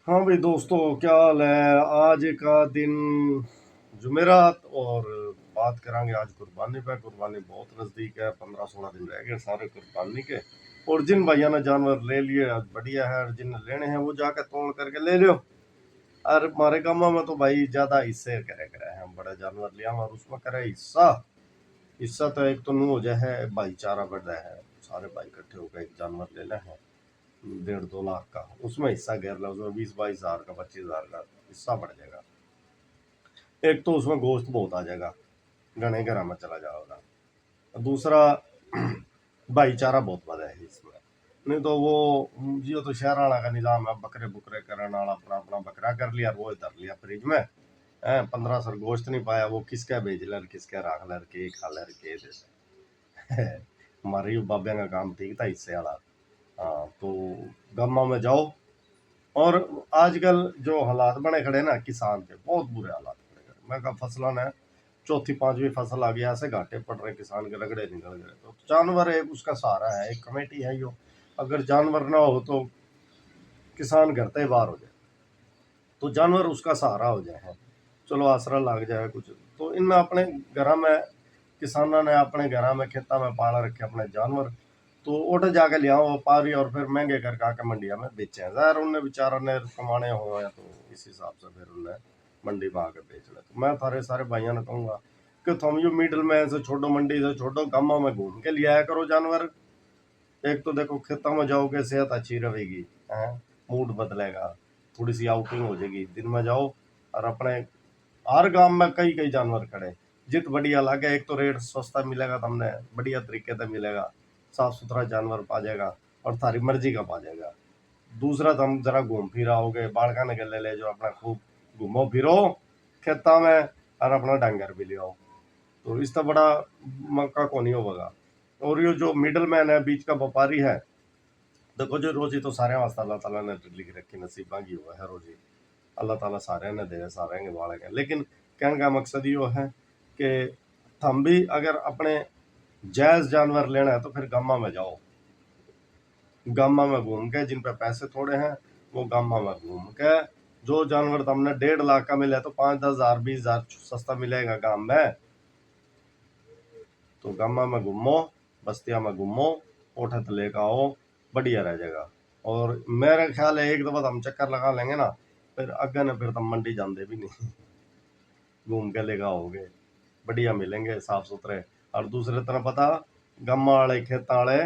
हाँ भाई दोस्तों, क्या हाल है। आज का दिन जुमेरात और बात करेंगे आज कुर्बानी पे। कुर्बानी बहुत नज़दीक है, 15-16 दिन रह गए सारे कुर्बानी के। और जिन भाइयों ने जानवर ले लिए आज बढ़िया है, और जिन लेने हैं वो जाके तोड़ करके ले लो। और हमारे गाँव में तो भाई ज्यादा हिस्से करे हैं, बड़े जानवर लिया और उसमें करे हिस्सा। हिस्सा तो एक तो नू हो जाए है, भाईचारा बढ़ रहा है, सारे भाई इकट्ठे होकर एक जानवर ले ले हैं 1.5-2 लाख का, उसमें हिस्सा घेर लो, उसमें 20-22 हज़ार का 25 हज़ार का हिस्सा बढ़ जाएगा। एक तो उसमें गोश्त बहुत आ जाएगा, घने घर में चला जाएगा। दूसरा भाईचारा बहुत बड़ा है इसमें। नहीं तो वो जियो तो शहर वाला का निजाम है, बकरे बुकरे करने वाला अपना अपना बकरा कर लिया, वो धर लिया फ्रिज में। 15 सर गोश्त नहीं पाया, वो किसका भेज लर, किसका राख लर, के खा लर के जैसे हमारे बाबे का काम ठीक था इससे वाला। हाँ तो गम्मा में जाओ। और आजकल जो हालात बने खड़े ना किसान के, बहुत बुरे हालात बने खड़े। मैं कहा फसलों ने चौथी पांचवी फसल आ गई, ऐसे घाटे पड़ रहे किसान के, रगड़े निकल गए। तो जानवर एक उसका सहारा है, एक कमेटी है यो। अगर जानवर ना हो तो किसान घर से बाहर हो जाए, तो जानवर उसका सहारा हो जाए, चलो आसरा लग जाए कुछ। तो इनमें अपने घर में किसानों ने अपने घर में खेता में पाल रखे अपने जानवर। तो ओटे जाके ले आओ व्यापारी और फिर महंगे करके आके मंडिया में बेचे हैं। ज़ाहिर उनने बेचारों ने कमाने हो या तो इस हिसाब से फिर उन्हें मंडी में आके बेचना। तो मैं थारे सारे भाइयों ने कहूँगा कि तुम यो मिडल मैन से छोड़ो, मंडी से छोड़ो, गाँव में घूम के ले आया करो जानवर। एक तो देखो खेतों में जाओगे सेहत अच्छी रहेगी, है, मूड बदलेगा, थोड़ी सी आउटिंग हो जाएगी। दिन में जाओ और अपने हर गांव में कई कई जानवर खड़े, जित बढ़िया लगे। एक तो रेट सस्ता मिलेगा, तुमने बढ़िया तरीके से मिलेगा, साफ सुथरा जानवर पा जाएगा और थारी मर्जी का पा जाएगा। दूसरा तुम जरा घूम फिर आओगे, बाड़का ने गले ले जो अपना खूब घूमो फिरो खेता में और अपना डंगर भी ले आओ। तो इसका बड़ा मक्का को नहीं होगा। और ये जो मिडल मैन है, बीच का व्यापारी है, देखो जो रोजी तो सारे वास्ते अल्लाह ताला ने लिख रखी, नसीबा की हुआ है रोजी। अल्लाह ताला सारे ने दे, सारे के वाले के। लेकिन कहने का मकसद ये है कि हम भी अगर अपने जायज़ जानवर लेना है तो फिर गामा में जाओ। गामा में घूम के, जिन पे पैसे थोड़े हैं वो गामा में घूम के, जो जानवर तुमने 1.5 लाख का मिले तो 5-10 हज़ार 20 हज़ार सस्ता मिलेगा गांव में। तो गामा में घूमो, बस्तिया में घूमो, ओठत लेकर आओ, बढ़िया रह जाएगा। और मेरा ख्याल है एक दफा हम चक्कर लगा लेंगे ना, फिर अगे ने फिर तुम मंडी जाते भी नहीं घूम के लेगा आओगे, बढ़िया मिलेंगे साफ सुथरे। और दूसरे तरफ पता, गम्मा वाले खेत वाले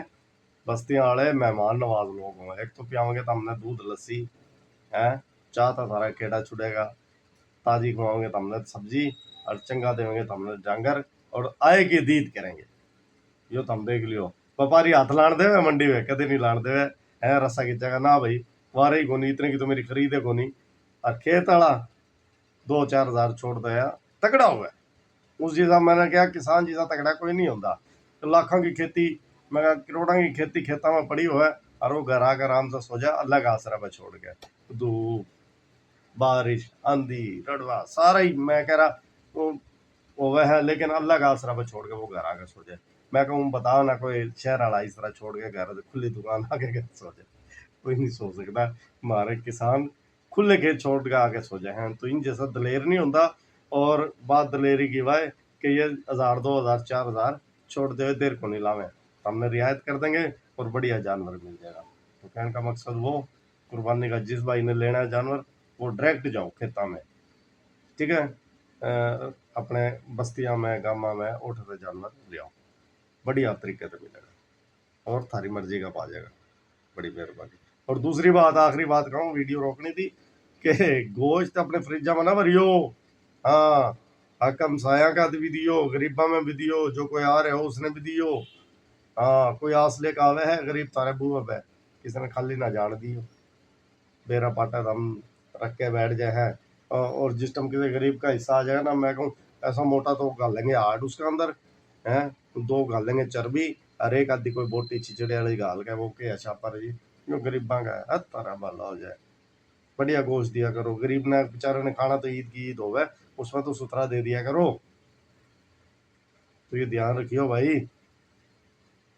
बस्तियां वाले मेहमान नवाज लोग हों। एक तो पियाओगे तो हमने दूध लस्सी है, चाह तो सारा केड़ा छुड़ेगा, ताजी खवाओगे तो हमने सब्जी, और चंगा देंगे तो हमने डांगर, और आए की दीद करेंगे। यो तुम देख लियो, व्यापारी हाथ लान देवे मंडी में कदे नहीं लान देवे, है रस्सा खींचेगा ना भाई, वारे ही कोनी, इतने की तो मेरी खरीद है कोनी। और खेत वाला 2-4 हज़ार छोड़ दया, तगड़ा हुआ उस जैसा। मैंने कहा किसान जैसा तगड़ा कोई नहीं होता। तो लाखों की खेती, मैं कहा करोड़ों की खेती खेतों में पड़ी हुआ है, और वो घर आकर आराम से सो जाए, अलग आसरा पर छोड़ के। धूप, बारिश, आंधी, रड़वा सारा ही मैं कह रहा वो वह है, लेकिन अल्लाह का आसरा पर छोड़ के वो घर आकर सो जाए। मैं कहूँ बताओ ना, कोई शहर वाला इस तरह छोड़ के घर खुली दुकान आके घर सो जाए, कोई नहीं सो सकता। हमारे किसान खुले खेत छोड़ के आके सो जाए हैं, तो इन जैसा दलेर नहीं होता। और बात दलेरी की वाय कि ये 1,000, 2,000, 4,000 छोड़ दे देर को नहीं लावे, तो हमने रियायत कर देंगे और बढ़िया जानवर मिल जाएगा। तो कहने का मकसद वो, कुर्बानी का जिस भाई ने लेना है जानवर, वो डायरेक्ट जाओ खेता में, ठीक है। अपने बस्तियां में गामा में उठते जानवर ले आओ, बढ़िया तरीके से मिलेगा और थारी मर्जी का पा जाएगा। बड़ी मेहरबानी। और दूसरी बात, आखिरी बात कहूँ, वीडियो रोकनी थी कि गोश्त अपने फ्रिजा में ना भरियो। हाँ, हकम साया का भी दियो, गरीबा में भी दियो, जो कोई आ रहे हो उसने भी दियो। हाँ, कोई आस लेके आवे है गरीब तारे बूहे पे, किसी ने खाली ना जान दियो, बेरा पाटा हम रख के बैठ जाए हैं। और जिस टाइम किसी गरीब का हिस्सा आ जाएगा ना, मैं कहूँ ऐसा मोटा तो गालेंगे हार्ड उसके अंदर, है, दो गालेंगे चर्बी, और एक आधी कोई बोटी छिचड़े वाली गाल के वो के अच्छा पर जी जो गरीबा का है तारा भला हो जाए। बढ़िया गोश्त दिया करो, गरीब ने बेचारे ने खाना तो ईद की ईद होवे, उसमें तो सुथरा दे दिया करो। तो ये ध्यान रखियो भाई,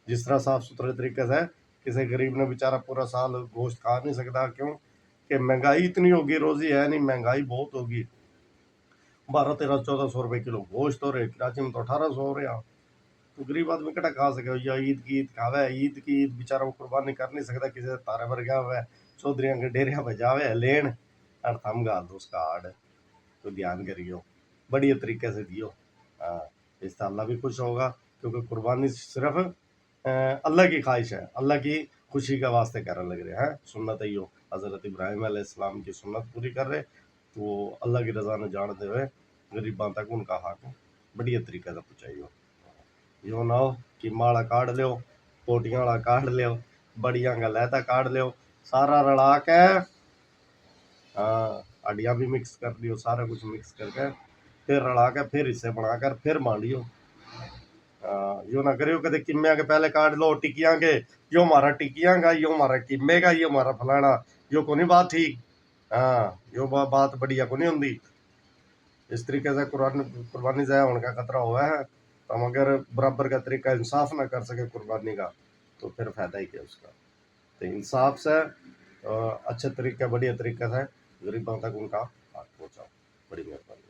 जिस तरह साफ सुथरे तरीके से, किसी गरीब ने बेचारा पूरा साल गोश्त खा नहीं सकता, क्यों कि महंगाई इतनी होगी, रोजी है नहीं, महंगाई बहुत होगी। 1200-1300-1400 रुपए किलो गोश्त हो रहे, कराची में तो 1800 हो रहे हैं। तो गरीब आदमी कटा खा सके, या ईद की ईद खावे, ईद की ईद बेचारा वो कुर्बानी कर नहीं सकता, किसी तारे पर गया हुआ है, चौधरी के डेरिया पर जावे लेन और थम गाल दो उसका हार्ड। तो ध्यान करियो, बढ़िया तरीके से दियो। हाँ, इससे अल्लाह भी खुश होगा, क्योंकि कुर्बानी सिर्फ अल्लाह की ख्वाहिश है, अल्लाह की खुशी का वास्ते करने लग रहे हैं। सुन्नत है यो, हज़रत इब्राहिम अलैहिस्सलाम की सुन्नत पूरी कर रहे, तो अल्लाह की रजा ने जानते हुए गरीबां तक उनका हक बढ़िया तरीके से पहुँचाइयो। यो ना हो कि माड़ा काट लियो, पोटियां वाला काट लियो, बड़ियां का लहदा काट लियो, सारा रला के, हाँ हड्डियां भी मिक्स कर लियो, सारा कुछ मिक्स करके फिर रला के फिर हिस्से बनाकर फिर बांधियो। यो ना करियो कदे किम्या के पहले काट लो टिकिया के, यो हमारा टिकिया का, यो हमारा किम्मे का, यो हमारा फलाना, यो को नहीं बात ठीक। हाँ, यो बात बढ़िया को नहीं होंगी। इस तरीके से कुर्बानी ज़ाया होने का खतरा हुआ है। तो हम अगर बराबर का तरीका इंसाफ ना कर सके कुर्बानी का, तो फिर फायदा ही क्या उसका। तो इंसाफ से अच्छे तरीके बढ़िया तरीके से गरीबों तक उनका हाथ पहुँचाओ। बड़ी मेहरबानी।